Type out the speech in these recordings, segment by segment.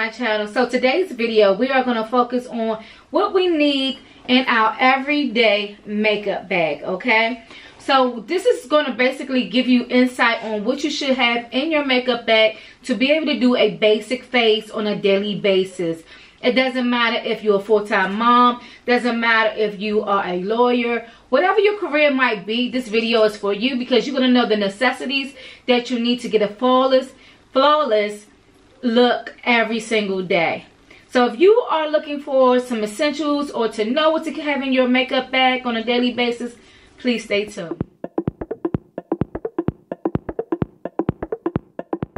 my channel. So today's video, we are going to focus on what we need in our everyday makeup bag, okay? So this is going to basically give you insight on what you should have in your makeup bag to be able to do a basic face on a daily basis. It doesn't matter if you're a full-time mom, doesn't matter if you are a lawyer, whatever your career might be, this video is for you because you're going to know the necessities that you need to get a flawless look every single day. So if you are looking for some essentials or to know what to have in your makeup bag on a daily basis, please stay tuned.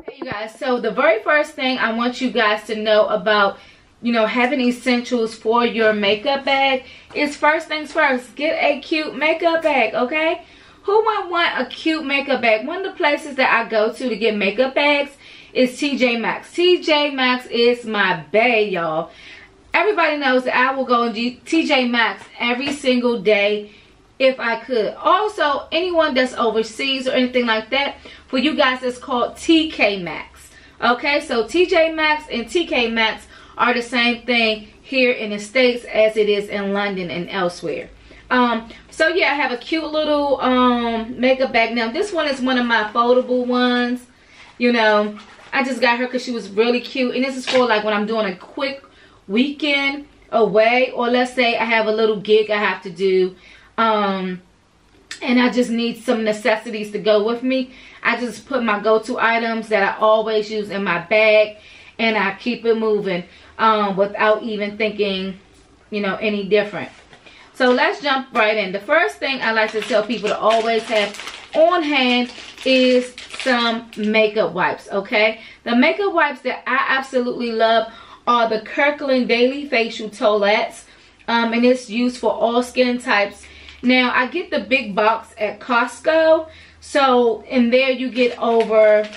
Hey you guys, so the very first thing I want you guys to know about having essentials for your makeup bag is, first things first, get a cute makeup bag, okay? Who would want a cute makeup bag? One of the places that I go to get makeup bags is TJ Maxx. TJ Maxx is my bae, y'all. Everybody knows that I will go and do TJ Maxx every single day if I could. Also, anyone that's overseas or anything like that, for you guys, it's called TK Maxx. Okay, so TJ Maxx and TK Maxx are the same thing here in the States as it is in London and elsewhere. So yeah, I have a cute little makeup bag. Now this one is one of my foldable ones. I just got her because she was really cute, and this is for like when I'm doing a quick weekend away, or let's say I have a little gig I have to do, and I just need some necessities to go with me. I just put my go-to items that I always use in my bag, and I keep it moving without even thinking, any different. So let's jump right in. The first thing I like to tell people to always have on hand is some makeup wipes, okay? The makeup wipes that I absolutely love are the Kirkland Daily Facial Toilettes, and it's used for all skin types. Now, I get the big box at Costco, so in there you get over,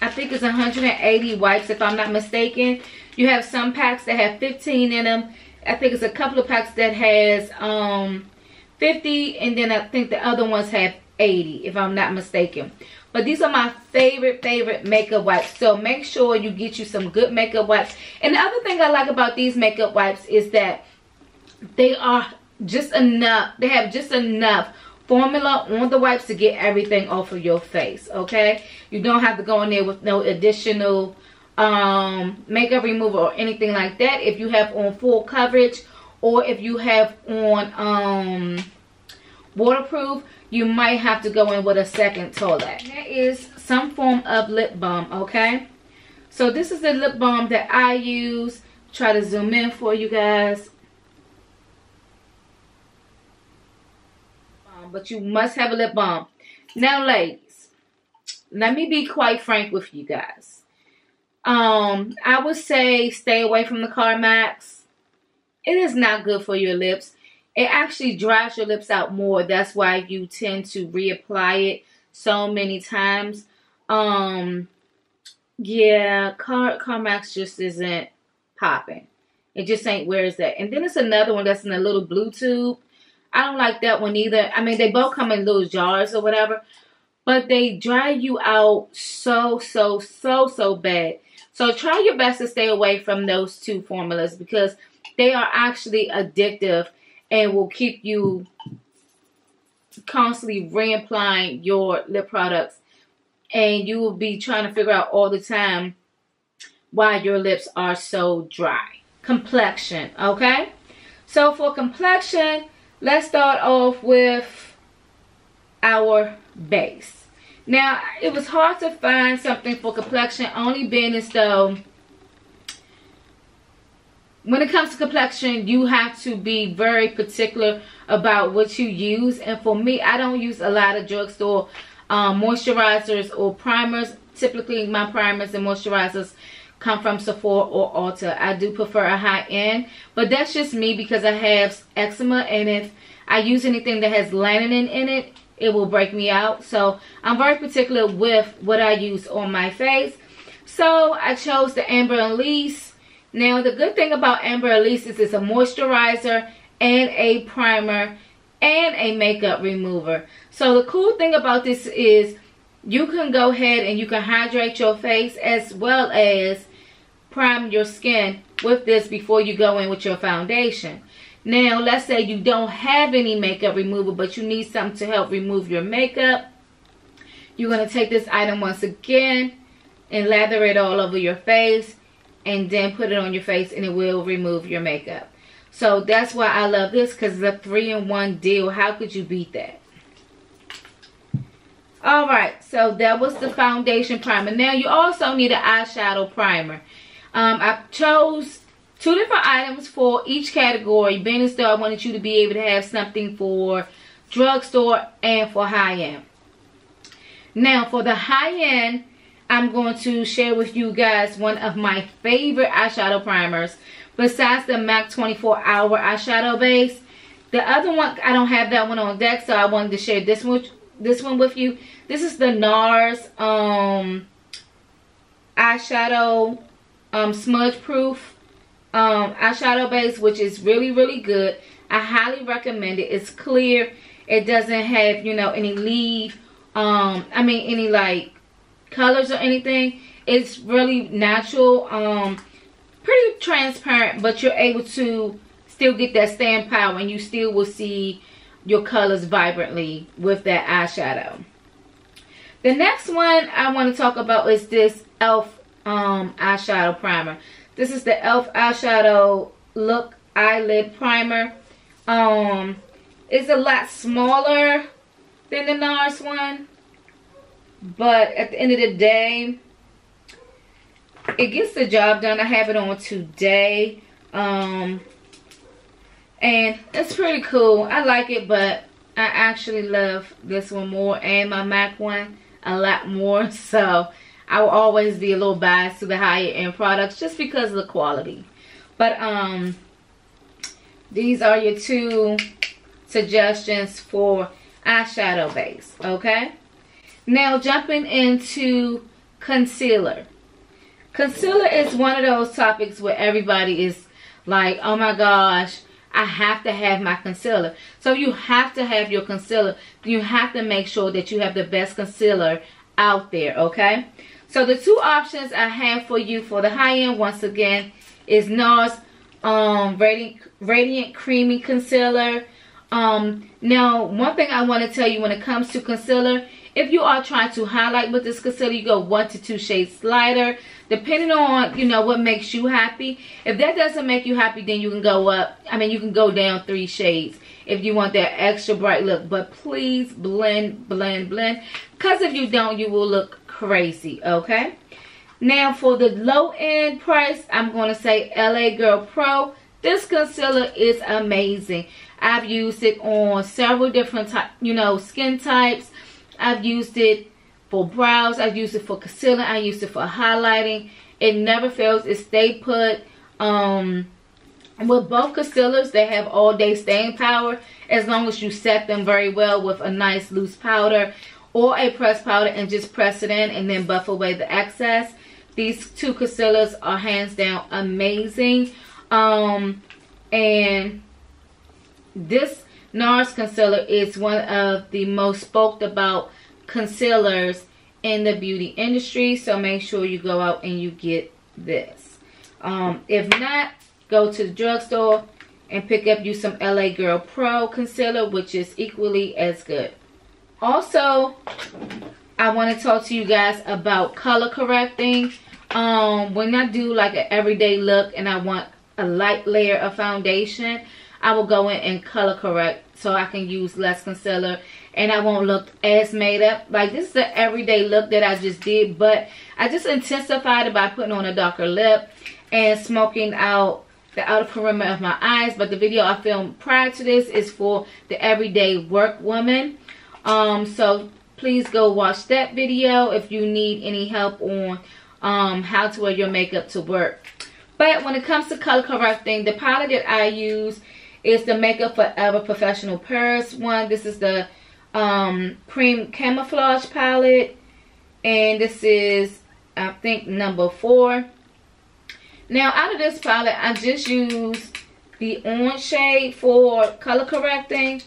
I think it's 180 wipes if I'm not mistaken. You have some packs that have 15 in them. I think it's a couple of packs that has 50, and then I think the other ones have 80 if I'm not mistaken. But these are my favorite makeup wipes. So make sure you get you some good makeup wipes. And the other thing I like about these makeup wipes is that they are just enough. They have just enough formula on the wipes to get everything off of your face, okay? You don't have to go in there with no additional makeup remover or anything like that. If you have on full coverage, or if you have on waterproof, you might have to go in with a second toilet. That is some form of lip balm, okay? So this is the lip balm that I use. Try to zoom in for you guys. But you must have a lip balm. Now ladies, let me be quite frank with you guys. I would say stay away from the CarMax. It is not good for your lips. It actually dries your lips out more. That's why you tend to reapply it so many times. Yeah, CarMax just isn't popping. It just ain't where it's at. And then it's another one that's in a little blue tube. I don't like that one either. I mean, they both come in little jars or whatever, but they dry you out so bad. So try your best to stay away from those two formulas because they are actually addictive and will keep you constantly reapplying your lip products, and you will be trying to figure out all the time why your lips are so dry. Complexion, okay? So for complexion, let's start off with our base. Now, it was hard to find something for complexion, only being as though when it comes to complexion, you have to be very particular about what you use. And for me, I don't use a lot of drugstore moisturizers or primers. Typically, my primers and moisturizers come from Sephora or Ulta. I do prefer a high-end, but that's just me because I have eczema, and if I use anything that has lanolin in it, it will break me out. So I'm very particular with what I use on my face. So I chose the Amber Elise. Now the good thing about Amber Elise is it's a moisturizer and a primer and a makeup remover. So the cool thing about this is you can go ahead and you can hydrate your face as well as prime your skin with this before you go in with your foundation. Now, let's say you don't have any makeup remover, but you need something to help remove your makeup. You're going to take this item once again and lather it all over your face, and then put it on your face, and it will remove your makeup. So that's why I love this, because it's a 3-in-1 deal. How could you beat that? Alright, so that was the foundation primer. Now you also need an eyeshadow primer. I chose 2 different items for each category. Being as though I wanted you to be able to have something for drugstore and for high-end. Now for the high-end, I'm going to share with you guys one of my favorite eyeshadow primers. Besides the MAC 24-hour eyeshadow base. The other one, I don't have that one on deck, so I wanted to share this one with you. This is the NARS eyeshadow smudge proof eyeshadow base, which is really, really good. I highly recommend it. It's clear. It doesn't have, you know, any leave, any like colors or anything. It's really natural, pretty transparent, but you're able to still get that staying power, and you still will see your colors vibrantly with that eyeshadow. The next one I want to talk about is this e.l.f. eyeshadow primer. This is the e.l.f. eyeshadow look eyelid primer. It's a lot smaller than the NARS one, but at the end of the day, it gets the job done. I have it on today, and it's pretty cool. I like it, but I actually love this one more, and my MAC one a lot more. So I will always be a little biased to the higher end products just because of the quality. But these are your 2 suggestions for eyeshadow base. Okay, now jumping into concealer. Concealer is one of those topics where everybody is like, oh my gosh, I have to have my concealer. So you have to have your concealer. You have to make sure that you have the best concealer out there, okay? So the 2 options I have for you for the high end, once again, is NARS Radiant Creamy Concealer. Now, one thing I want to tell you when it comes to concealer, if you are trying to highlight with this concealer, you go 1 to 2 shades lighter, depending on, you know, what makes you happy. If that doesn't make you happy, then you can go up, you can go down 3 shades if you want that extra bright look. But please blend, blend, blend, because if you don't, you will look crazy, okay? Now for the low end price, I'm going to say LA Girl Pro. This concealer is amazing. I've used it on several different skin types. I've used it for brows. I've used it for concealing. I used it for highlighting. It never fails. It stay put. With both concealers, they have all day staying power as long as you set them very well with a nice loose powder or a pressed powder and just press it in and then buff away the excess. These 2 concealers are hands down amazing. And this NARS concealer is one of the most spoke about concealers in the beauty industry, so make sure you go out and you get this. If not, go to the drugstore and pick up you some LA Girl Pro concealer, which is equally as good. Also, I want to talk to you guys about color correcting. When I do like an everyday look and I want a light layer of foundation, I will go in and color correct so I can use less concealer and I won't look as made up. Like, this is the everyday look that I just did, but I just intensified it by putting on a darker lip and smoking out the outer perimeter of my eyes. But the video I filmed prior to this is for the everyday work woman. So please go watch that video if you need any help on how to wear your makeup to work. But when it comes to color correcting, the palette that I use is the Makeup Forever Professional Paris one. This is the Cream Camouflage palette, and this is, I think, number 4. Now, out of this palette, I just used the orange shade for color correcting.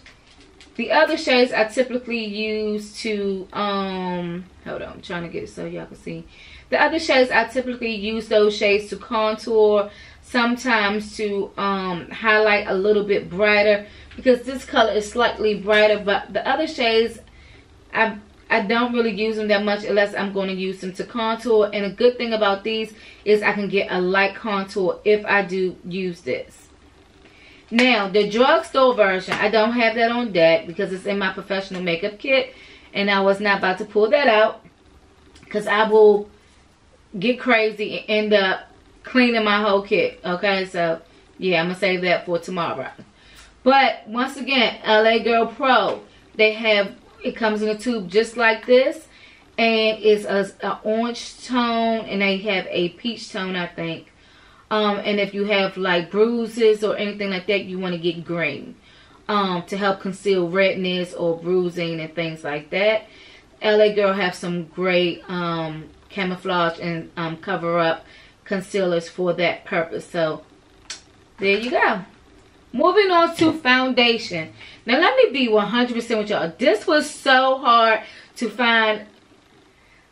The other shades I typically use to, hold on, I'm trying to get it so y'all can see. The other shades, I typically use those shades to contour, sometimes to highlight a little bit brighter, because this color is slightly brighter. But the other shades, I don't really use them that much unless I'm going to use them to contour. And a good thing about these is I can get a light contour if I do use this. Now, the drugstore version, I don't have that on deck because it's in my professional makeup kit. And I was not about to pull that out because I will get crazy and end up cleaning my whole kit. Okay, so yeah, I'm going to save that for tomorrow. But once again, LA Girl Pro, they have, it comes in a tube just like this. And it's an orange tone, and they have a peach tone, I think. And if you have like bruises or anything like that, you want to get green to help conceal redness or bruising and things like that. LA Girl have some great camouflage and cover up concealers for that purpose. So there you go. Moving on to foundation. Now let me be 100% with y'all. This was so hard to find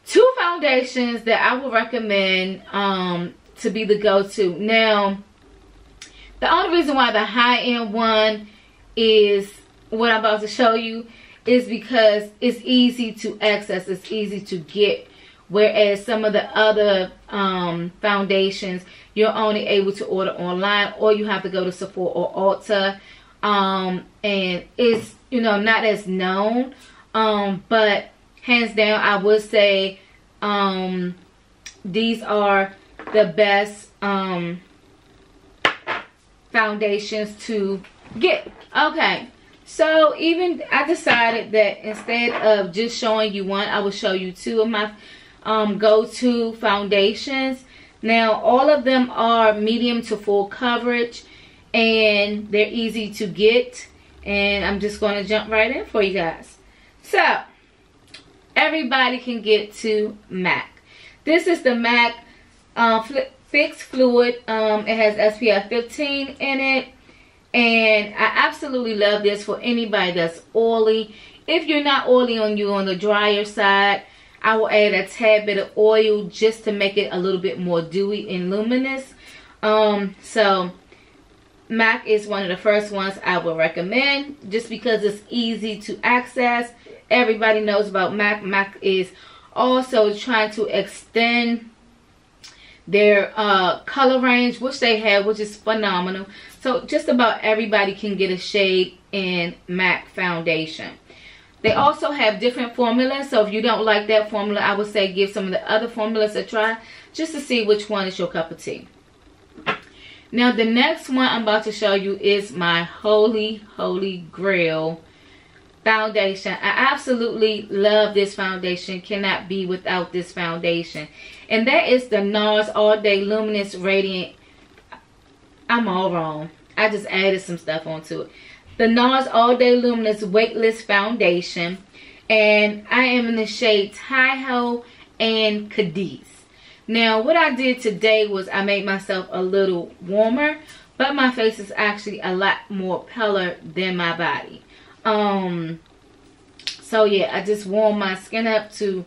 two foundations that I would recommend to be the go-to. Now, the only reason why the high-end one is what I'm about to show you is because it's easy to access, it's easy to get, whereas some of the other foundations you're only able to order online, or you have to go to Sephora or Ulta, and it's, you know, not as known, but hands down I would say these are the best foundations to get. Okay, so even I decided that instead of just showing you one, I will show you two of my go-to foundations. Now all of them are medium to full coverage, and they're easy to get, and I'm just going to jump right in for you guys. So everybody can get to MAC. This is the MAC Fix Fluid. It has SPF 15 in it, and I absolutely love this for anybody that's oily. If you're not oily on the drier side, I will add a tad bit of oil just to make it a little bit more dewy and luminous. So MAC is one of the first ones I would recommend just because it's easy to access. Everybody knows about MAC. MAC is also trying to extend their color range, which they have, which is phenomenal. So just about everybody can get a shade in MAC foundation. They also have different formulas, so if you don't like that formula, I would say give some of the other formulas a try just to see which one is your cup of tea. Now the next one I'm about to show you is my holy grail foundation. I absolutely love this foundation. Cannot be without this foundation. And that is the NARS All Day Luminous Radiant. I'm all wrong. I just added some stuff onto it. The NARS All Day Luminous Weightless Foundation. And I am in the shades Hi-Ho and Cadiz. Now what I did today was I made myself a little warmer, but my face is actually a lot more paler than my body. So yeah, I just warmed my skin up to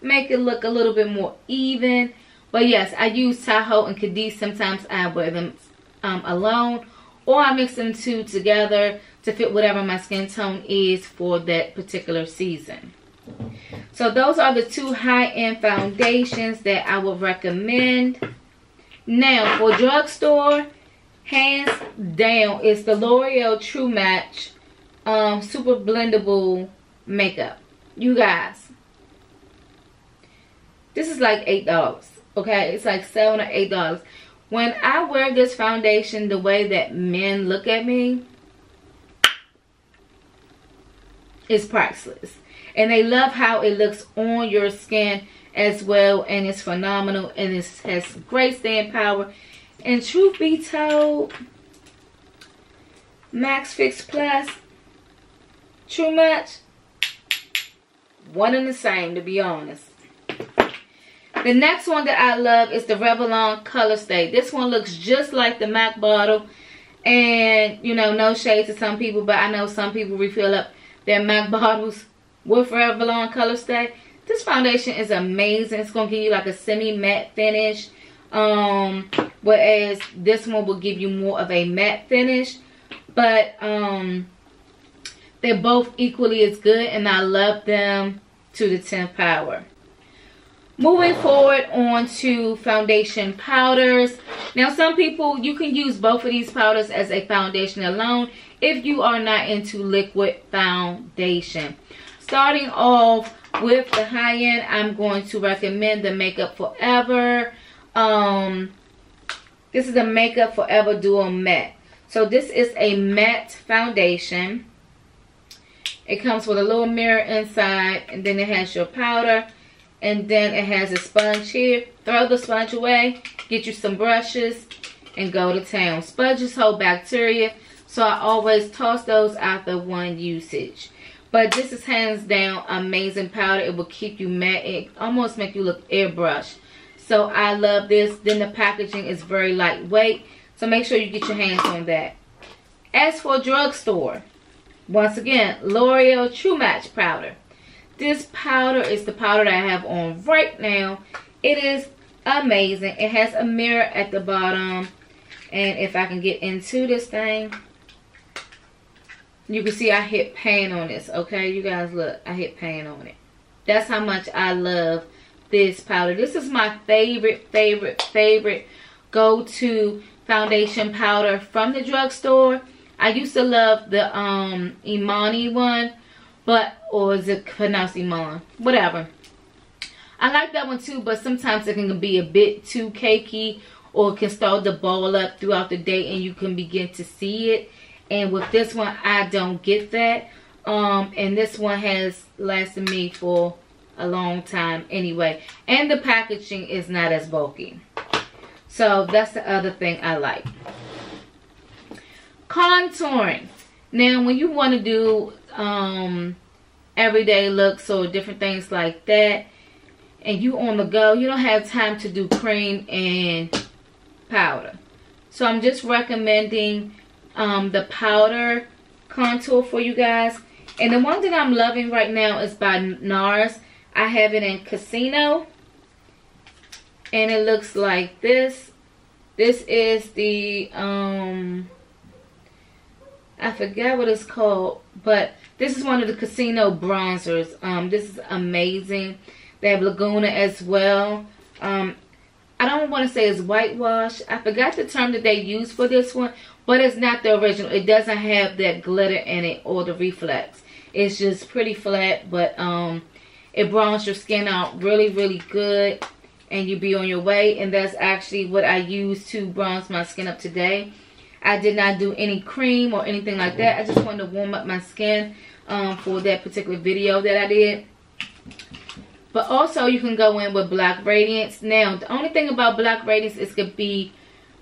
make it look a little bit more even. But yes, I use Hi-Ho and Cadiz. Sometimes I wear them alone, or I mix them two together to fit whatever my skin tone is for that particular season. So those are the two high-end foundations that I would recommend. Now for drugstore, hands down, it's the L'Oreal True Match Super Blendable Makeup. You guys, this is like $8. Okay, it's like $7 or $8. When I wear this foundation, the way that men look at me is priceless. And they love how it looks on your skin as well. And it's phenomenal. And it has great staying power. And truth be told, Max Fix Plus, True Match, one and the same, to be honest. The next one that I love is the Revlon Color Stay. This one looks just like the MAC bottle. And, you know, no shade to some people, but I know some people refill up their MAC bottles with Revlon Color Stay. This foundation is amazing. It's going to give you like a semi-matte finish. Whereas this one will give you more of a matte finish. But they're both equally as good, and I love them to the 10th power. Moving forward on to foundation powders. Now some people, you can use both of these powders as a foundation alone if you are not into liquid foundation. Starting off with the high end, I'm going to recommend the Makeup Forever. This is the Makeup Forever Duo Matte. So this is a matte foundation. It comes with a little mirror inside, and then it has your powder, and then it has a sponge here. Throw the sponge away, get you some brushes, and go to town. Sponges hold bacteria, so I always toss those after one usage. But this is hands down amazing powder. It will keep you matte. It almost make you look airbrushed. So I love this. Then the packaging is very lightweight, so make sure you get your hands on that. As for drugstore, once again, L'Oreal True Match powder. This powder is the powder that I have on right now. It is amazing. It has a mirror at the bottom. And if I can get into this thing, you can see I hit pan on this. Okay, you guys look. I hit pan on it. That's how much I love this powder. This is my favorite go-to foundation powder from the drugstore. I used to love the Imani one, or is it pronounced Iman? Whatever. I like that one too, but sometimes it can be a bit too cakey, or it can start to ball up throughout the day and you can begin to see it. And with this one, I don't get that. And this one has lasted me for a long time anyway. And the packaging is not as bulky. So that's the other thing I like. Contouring. Now when you want to do everyday looks or different things like that, and you on the go, you don't have time to do cream and powder. So I'm just recommending the powder contour for you guys. And the one that I'm loving right now is by NARS. I have it in Casino, and it looks like this. This is the I forgot what it's called, but this is one of the Casino bronzers. This is amazing. They have Laguna as well. I don't want to say it's whitewash. I forgot the term that they use for this one, but it's not the original. It doesn't have that glitter in it or the reflex. It's just pretty flat, but it bronzes your skin out really good, and you be on your way. And that's actually what I used to bronze my skin up today. I did not do any cream or anything like that. I just wanted to warm up my skin for that particular video that I did. But also you can go in with Black Radiance. Now the only thing about Black Radiance is it could be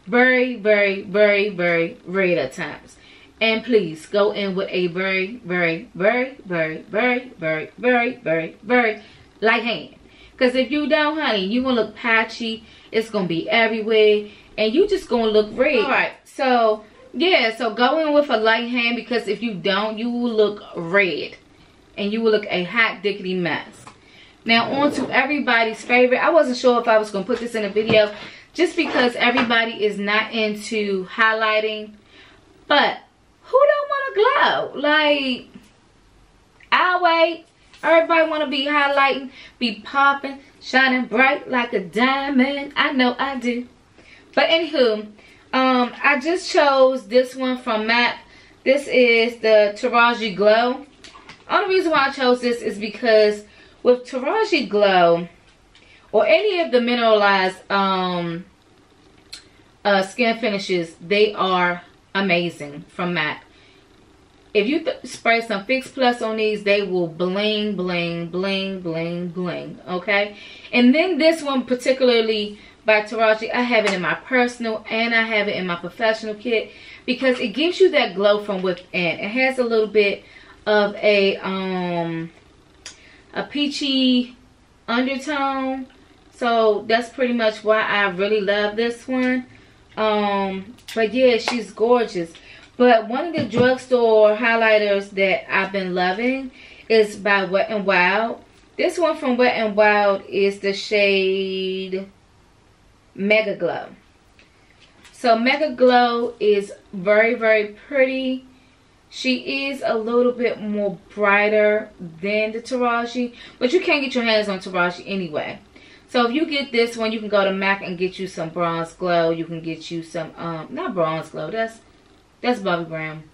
very red at times. And please go in with a very light hand. Because if you don't, honey, you're going to look patchy. It's going to be everywhere. And you just going to look red. Alright, so yeah, so go in with a light hand, because if you don't, you will look red. And you will look a hot diggity mess. Now on to everybody's favorite. I wasn't sure if I was going to put this in a video, just because everybody is not into highlighting. But who don't want to glow? Like, I'll wait. Everybody want to be highlighting, be popping, shining bright like a diamond. I know I do. But anywho, I just chose this one from MAC. This is the Taraji Glow. Only reason why I chose this is because with Taraji Glow, or any of the mineralized skin finishes, they are amazing from MAC. If you spray some Fix Plus on these, they will bling, bling, bling, bling, bling. Okay? And then this one particularly by Taraji, I have it in my personal and I have it in my professional kit, because it gives you that glow from within. It has a little bit of a peachy undertone. So that's pretty much why I really love this one. But yeah, she's gorgeous. But one of the drugstore highlighters that I've been loving is by Wet n Wild. This one from Wet n Wild is the shade Mega Glow. So Mega Glow is very, very pretty. She is a little bit more brighter than the Taraji, but you can't get your hands on Taraji anyway. So if you get this one, you can go to MAC and get you some Bronze Glow. You can get you some, not Bronze Glow, that's Bobbi Brown.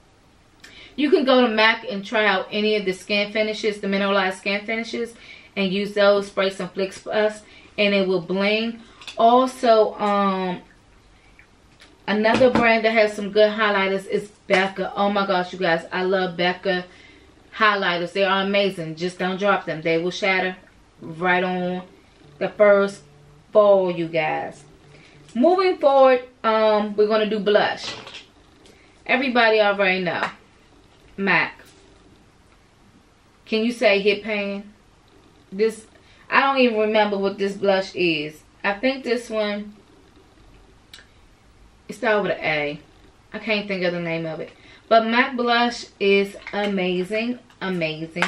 You can go to MAC and try out any of the skin finishes, the mineralized skin finishes, and use those, spray some Flix Plus, and it will bling. Also, another brand that has some good highlighters is Becca. Oh my gosh, you guys, I love Becca highlighters. They are amazing. Just don't drop them. They will shatter right on the first fall, you guys. Moving forward, we're going to do blush. Everybody already know. MAC. Can you say Hit Pan? This, I don't even remember what this blush is. I think this one, it starts with an A. I can't think of the name of it. But MAC blush is amazing, amazing,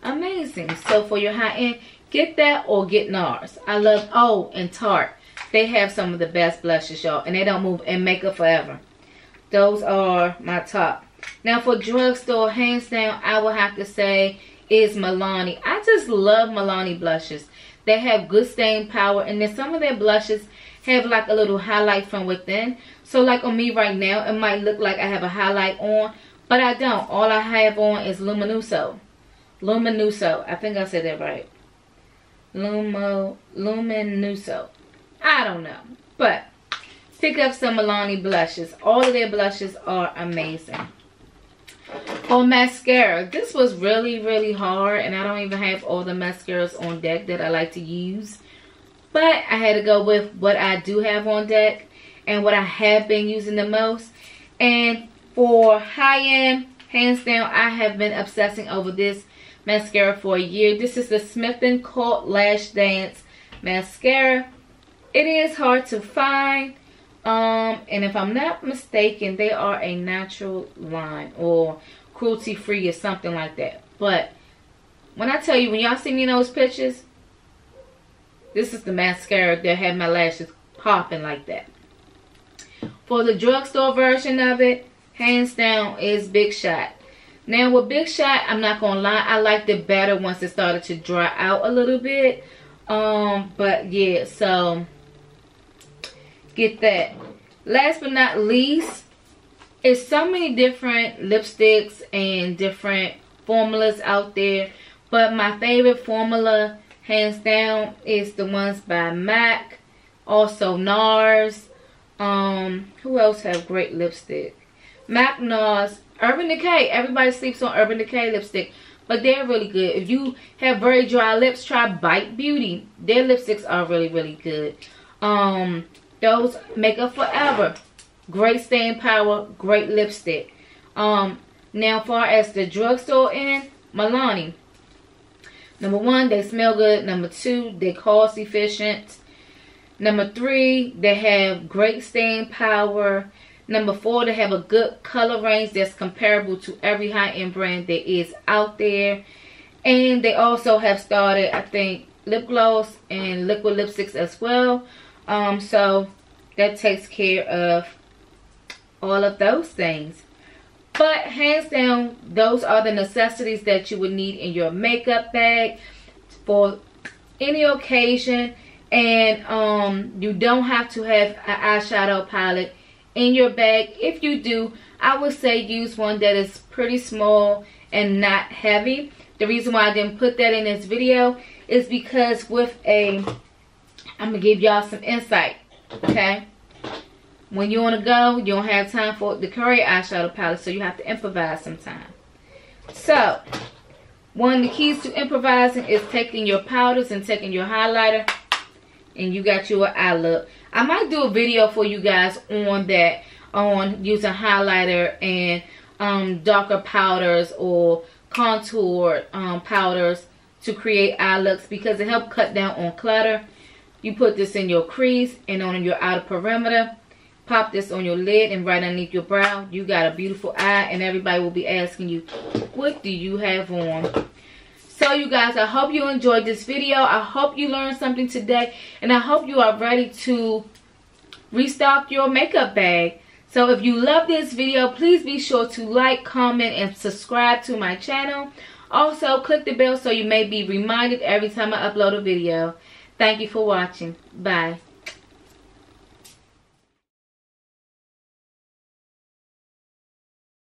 amazing. So for your high end, get that or get NARS. I love, oh, and Tarte. They have some of the best blushes, y'all. And they don't move in makeup forever. Those are my top. Now for drugstore, hands down, I will have to say is Milani. I just love Milani blushes. They have good stain power, and then some of their blushes have like a little highlight from within. So like on me right now, it might look like I have a highlight on, but I don't. All I have on is Luminoso. Luminoso. I think I said that right. Luminoso. I don't know. But pick up some Milani blushes. All of their blushes are amazing. For mascara, this was really, really hard, and I don't even have all the mascaras on deck that I like to use. But I had to go with what I do have on deck and what I have been using the most. And for high-end, hands down, I have been obsessing over this mascara for a year. This is the Smith & Co. Lash Dance Mascara. It is hard to find. And if I'm not mistaken, they are a natural line or cruelty-free or something like that. But when I tell you, when y'all see me in those pictures, this is the mascara that had my lashes popping like that. For the drugstore version of it, hands down, is Big Shot. Now with Big Shot, I'm not gonna lie, I liked it better once it started to dry out a little bit. But yeah, so get that. Last but not least, it's so many different lipsticks and different formulas out there, but my favorite formula, hands down, is the ones by MAC, also NARS. Who else have great lipstick? MAC, NARS, Urban Decay. Everybody sleeps on Urban Decay lipstick, but they're really good. If you have very dry lips, try Bite Beauty. Their lipsticks are really, really good. Those Makeup Forever, great staying power, great lipstick. Now far as the drugstore end, Milani. Number 1, they smell good. Number 2, they cost efficient. Number 3, they have great staying power. Number 4, they have a good color range that's comparable to every high-end brand that is out there. And they also have started, I think, lip gloss and liquid lipsticks as well. So that takes care of all of those things. But hands down, those are the necessities that you would need in your makeup bag for any occasion. And you don't have to have an eyeshadow palette in your bag. If you do, I would say use one that is pretty small and not heavy. The reason why I didn't put that in this video is because with I'm going to give y'all some insight, okay? When you're on the go, you don't have time for the carry eyeshadow palette, so you have to improvise sometime. So, one of the keys to improvising is taking your powders and taking your highlighter, and you got your eye look. I might do a video for you guys on that, on using highlighter and darker powders or contour powders to create eye looks, because it helps cut down on clutter. You put this in your crease and on your outer perimeter. Pop this on your lid and right underneath your brow. You got a beautiful eye, and everybody will be asking you, what do you have on? So you guys, I hope you enjoyed this video. I hope you learned something today, and I hope you are ready to restock your makeup bag. So if you love this video, please be sure to like, comment, and subscribe to my channel. Also, click the bell so you may be reminded every time I upload a video. Thank you for watching. Bye.